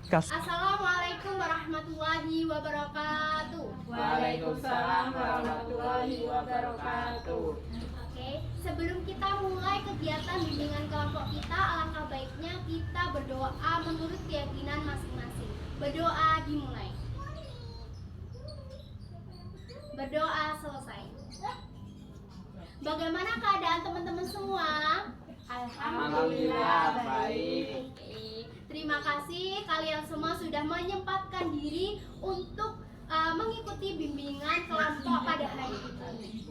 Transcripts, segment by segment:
Assalamualaikum warahmatullahi wabarakatuh. Waalaikumsalam warahmatullahi wabarakatuh. Oke, sebelum kita mulai kegiatan bimbingan kelompok kita, alangkah baiknya kita berdoa menurut keyakinan masing-masing. Berdoa dimulai. Berdoa selesai. Bagaimana keadaan teman-teman semua? Alhamdulillah baik. Oke, terima kasih kalian semua sudah menyempatkan diri untuk mengikuti bimbingan kelompok pada hari ini.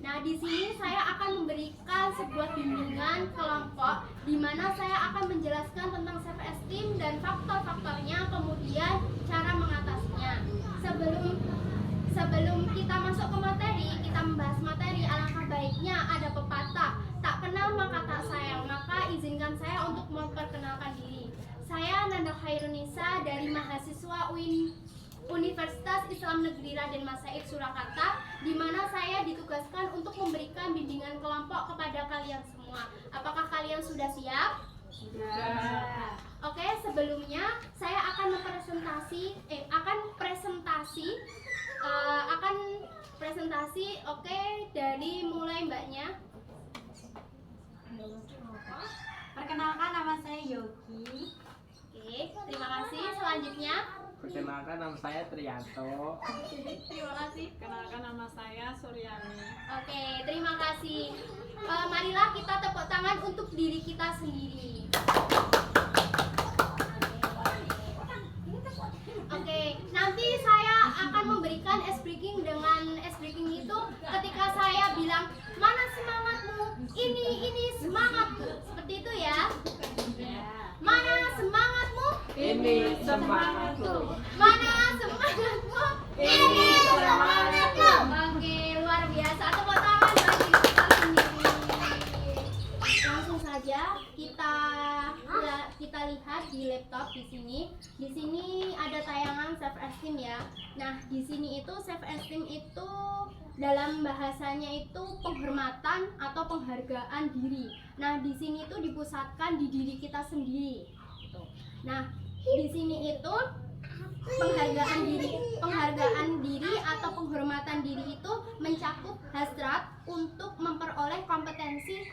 Nah, di sini saya akan memberikan sebuah bimbingan kelompok di mana saya akan menjelaskan tentang self esteem dan faktor-faktornya, kemudian cara mengatasinya. Sebelum kita masuk ke materi, kita membahas materi, alangkah baiknya ada pepatah, tak kenal maka tak sayang. Maka izinkan saya untuk memperkenalkan diri. Saya Nanda Khairunisa dari mahasiswa Universitas Islam Negeri Raden Mas Said Surakarta, di mana saya ditugaskan untuk memberikan bimbingan kelompok kepada kalian semua. Apakah kalian sudah siap? Sudah. Oke, sebelumnya saya akan presentasi. Oke, dari mulai mbaknya. Perkenalkan, nama saya Yogi. Oke, terima kasih. Selanjutnya. Perkenalkan, nama saya Trianto. Terima kasih. Kenalkan, nama saya Suryani. Oke, terima kasih. Marilah kita tepuk tangan untuk diri kita sendiri. Oke, nanti saya akan memberikan ice breaking. Dengan ice breaking itu ketika saya bilang mana semangatmu, ini semangatku, seperti itu ya. Mana semangatmu? Ini semangatku. Mana semangatmu? Ini semangatku. Oke, luar biasa. Tepuk tangan bagi kita sendiri. Langsung saja kita lihat di laptop di sini. Di sini ada tayangan self esteem ya. Nah, di sini itu self esteem itu dalam bahasanya itu penghormatan atau penghargaan diri. Nah, di sini itu dipusatkan di diri kita sendiri. Nah, di sini itu penghargaan diri atau penghormatan diri itu mencakup hasrat untuk memperoleh kompetensi,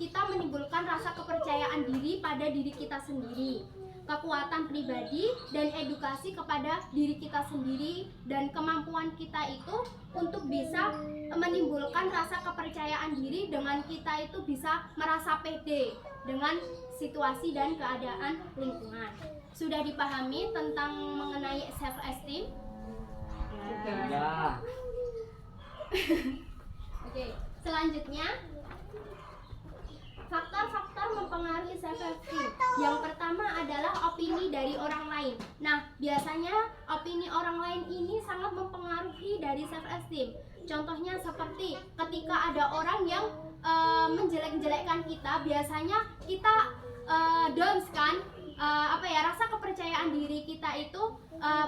kita menimbulkan rasa kepercayaan diri pada diri kita sendiri, kekuatan pribadi dan edukasi kepada diri kita sendiri, dan kemampuan kita itu untuk bisa menimbulkan rasa kepercayaan diri dengan kita itu bisa merasa pede dengan situasi dan keadaan lingkungan. Sudah dipahami tentang mengenai self esteem? Ya. Oke, selanjutnya faktor-faktor mempengaruhi self esteem. Yang pertama adalah opini dari orang lain. Nah, biasanya opini orang lain ini sangat mempengaruhi dari self esteem. Contohnya seperti ketika ada orang yang menjelek-jelekkan kita, biasanya kita downs kan, rasa kepercayaan diri kita itu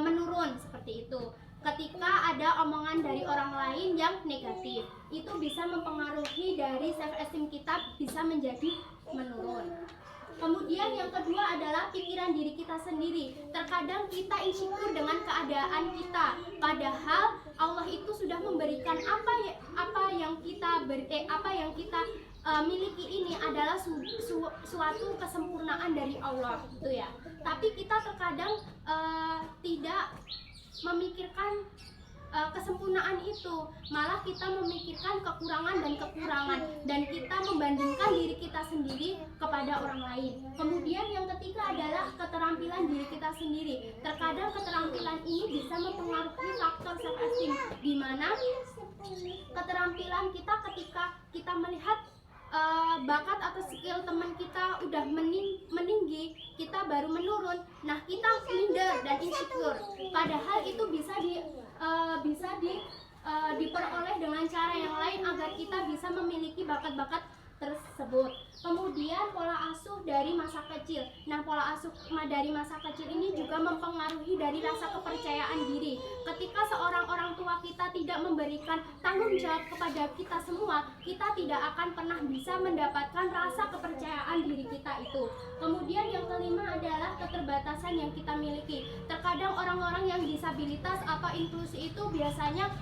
menurun seperti itu. Ketika ada omongan dari orang lain yang negatif, itu bisa mempengaruhi dari self esteem kita bisa menjadi menurun. Kemudian yang kedua adalah pikiran diri kita sendiri. Terkadang kita insecure dengan keadaan kita, padahal Allah itu sudah memberikan apa yang kita miliki ini adalah suatu kesempurnaan dari Allah, gitu ya. Tapi kita terkadang tidak memikirkan kesempurnaan itu, malah kita memikirkan kekurangan dan kita membandingkan diri kita sendiri kepada orang lain. Kemudian yang ketiga adalah keterampilan diri kita sendiri. Terkadang keterampilan ini bisa mempengaruhi faktor self esteem, di mana keterampilan kita ketika kita melihat bakat atau skill teman kita udah meninggi, kita baru menurun. Nah, kita minder dan insecure. Padahal itu bisa diperoleh dengan cara yang lain agar kita bisa memiliki bakat-bakat tersebut. Kemudian pola asuh dari masa kecil. Nah, pola asuh dari masa kecil ini juga mempengaruhi dari rasa kepercayaan diri. Ketika seorang orang tua kita tidak memberikan tanggung jawab kepada kita semua, kita tidak akan pernah bisa mendapatkan rasa kepercayaan diri kita itu. Kemudian yang kelima adalah keterbatasan yang kita miliki. Terkadang orang-orang yang disabilitas atau inklusi itu biasanya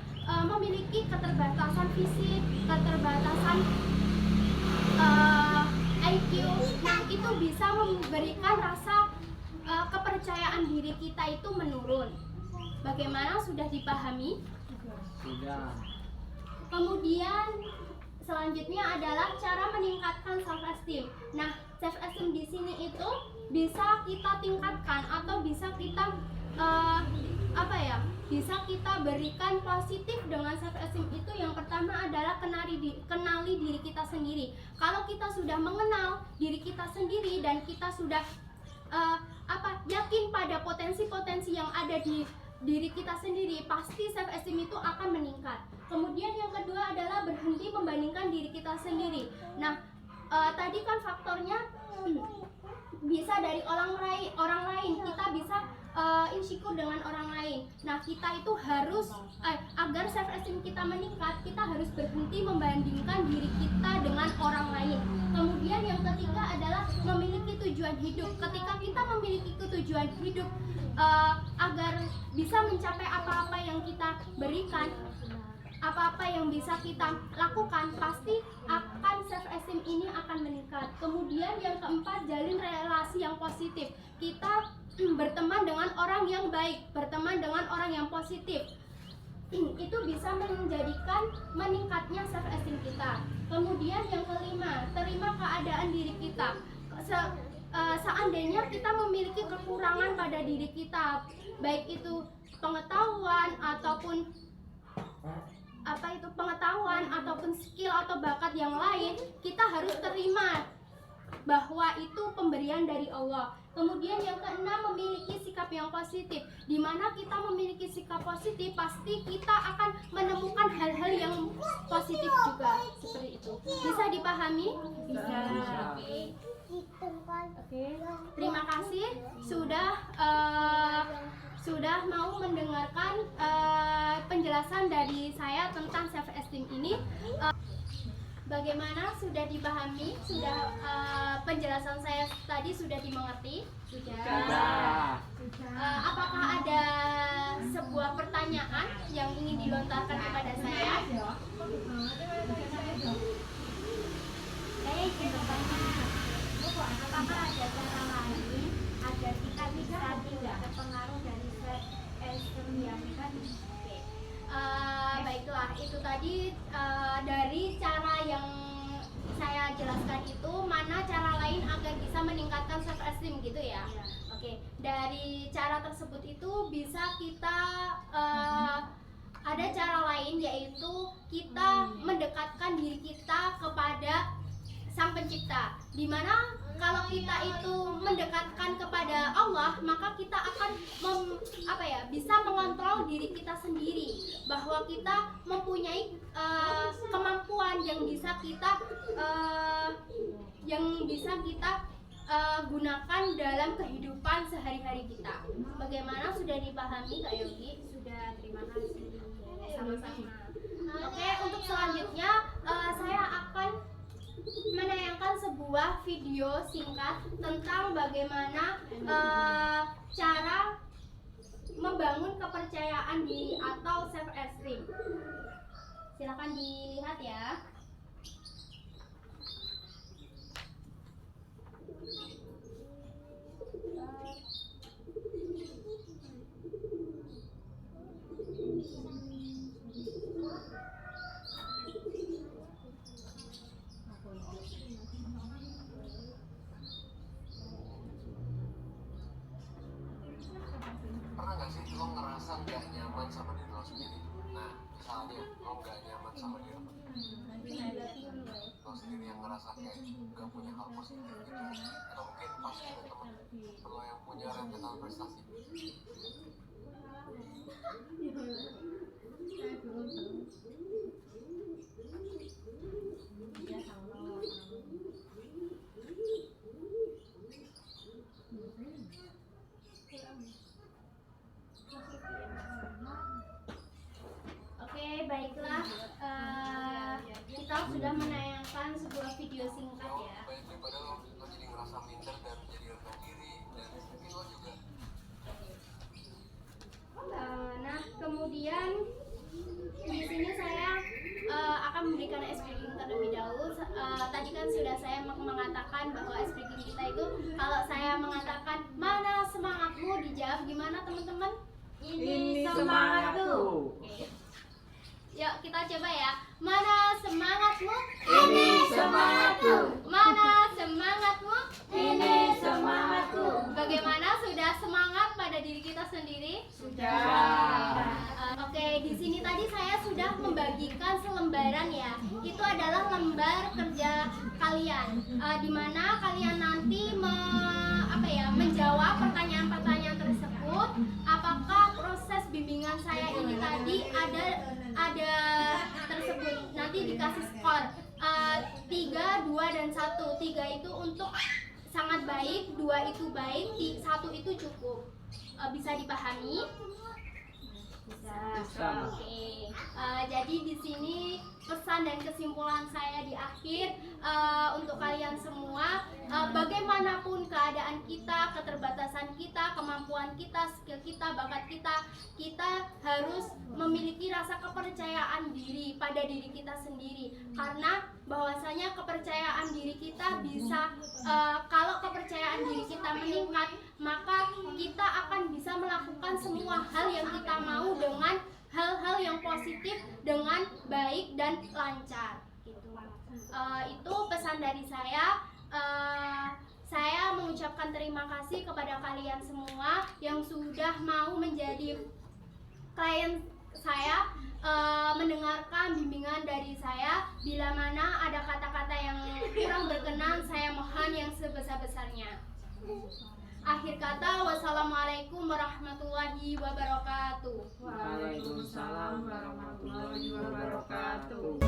memiliki keterbatasan fisik, keterbatasan IQ. Nah, itu bisa memberikan rasa kepercayaan diri kita itu menurun. Bagaimana, sudah dipahami? Sudah. Kemudian selanjutnya adalah cara meningkatkan self esteem. Nah, self esteem di sini itu bisa kita tingkatkan atau bisa kita bisa kita berikan positif dengan self esteem itu. Yang pertama adalah kenali diri kita sendiri. Kalau kita sudah mengenal diri kita sendiri dan kita sudah yakin pada potensi-potensi yang ada di diri kita sendiri, pasti self esteem itu akan meningkat. Kemudian yang kedua adalah berhenti membandingkan diri kita sendiri. Nah, tadi kan faktornya bisa dari orang lain, kita bisa insecure dengan orang lain. Nah, kita itu harus agar self esteem kita meningkat, kita harus berhenti membandingkan diri kita dengan orang lain. Kemudian yang ketiga adalah memiliki tujuan hidup. Ketika kita memiliki tujuan hidup agar bisa mencapai apa-apa yang kita berikan, apa-apa yang bisa kita lakukan, pasti akan self esteem ini akan meningkat. Kemudian yang keempat, jalin relasi yang positif. Kita berteman dengan orang yang baik, berteman dengan orang yang positif. Itu bisa menjadikan meningkatnya self esteem kita. Kemudian yang kelima, terima keadaan diri kita. Seandainya kita memiliki kekurangan pada diri kita, baik itu pengetahuan ataupun skill atau bakat yang lain, kita harus terima bahwa itu pemberian dari Allah. Kemudian yang keenam, memiliki sikap yang positif. Di mana kita memiliki sikap positif, pasti kita akan menemukan hal-hal yang positif juga. Seperti itu. Bisa dipahami? Bisa. Oke. Terima kasih sudah mau mendengarkan penjelasan dari saya tentang self esteem ini. Bagaimana, sudah dipahami? Sudah penjelasan saya tadi sudah dimengerti? Sudah. Apakah ada sebuah pertanyaan yang ingin dilontarkan kepada saya? Saya ingin bertanya, apakah ada cara lain agar kita bisa tidak terpengaruh dari self esteem yang tadi? Baiklah, itu tadi dari cara yang saya jelaskan itu, mana cara lain agar bisa meningkatkan self esteem gitu ya. Oke, dari cara tersebut itu bisa kita ada cara lain, yaitu kita mendekatkan diri kita kepada Sang Pencipta. Dimana kalau kita itu mendekatkan kepada Allah, maka kita akan bisa mengontrol diri kita sendiri, bahwa kita mempunyai kemampuan yang bisa kita gunakan dalam kehidupan sehari-hari kita. Bagaimana, sudah dipahami Kak Yogi? Sudah, terima kasih. Sama-sama. Oke, untuk selanjutnya saya akan menayangkan sebuah video singkat tentang bagaimana cara membangun kepercayaan diri atau self esteem. Silakan dilihat ya. Pernah gak sih lo ngerasa gak nyaman sama diri lo sendiri? Nah, misalnya lo gak nyaman sama diri lo sendiri, yang ngerasa kayak gak punya hal positif gitu, atau mungkin pas ada temen lo yang punya rentetan prestasi. menayangkan sebuah video singkat ya. baik daripada lo jadi ngerasa minder dan jadi rendah diri, dan mungkin lo juga Nah, kemudian di sini saya akan memberikan ice breaking terlebih dahulu. Tadi kan sudah saya mengatakan bahwa ice breaking kita itu kalau saya mengatakan mana semangatmu, dijawab gimana teman-teman? Ini semangatku. Oke. Yuk kita coba ya. Mana semangatmu? Ini semangatku. Mana semangatmu? Ini semangatku. Bagaimana, sudah semangat pada diri kita sendiri? Oke, di sini tadi saya sudah membagikan selembaran ya. Itu adalah lembar kerja kalian, di mana kalian nanti menjawab pertanyaan-pertanyaan tersebut. Apakah proses bimbingan saya ini tadi ada tersebut? Nanti dikasih skor 3, 2, dan 1. 3 itu untuk sangat baik, 2 itu baik, 1 itu cukup. Bisa dipahami? Bisa. Oke. Jadi di sini pesan dan kesimpulan saya di akhir untuk kalian semua, bagaimanapun keadaan kita, keterbatasan kita, kemampuan kita, skill kita, bakat kita harus memiliki rasa kepercayaan diri pada diri kita sendiri. Karena bahwasanya kepercayaan diri kita bisa, kalau kepercayaan diri kita meningkat, maka kita akan bisa melakukan semua hal yang kita mau dengan hal-hal yang positif dengan baik dan lancar gitu. Itu pesan dari saya. Saya mengucapkan terima kasih kepada kalian semua yang sudah mau menjadi klien saya, mendengarkan bimbingan dari saya. Bila mana ada kata-kata yang kurang berkenan, saya mohon yang sebesar-besarnya. Akhir kata, wassalamualaikum warahmatullahi wabarakatuh. Waalaikumsalam warahmatullahi wabarakatuh.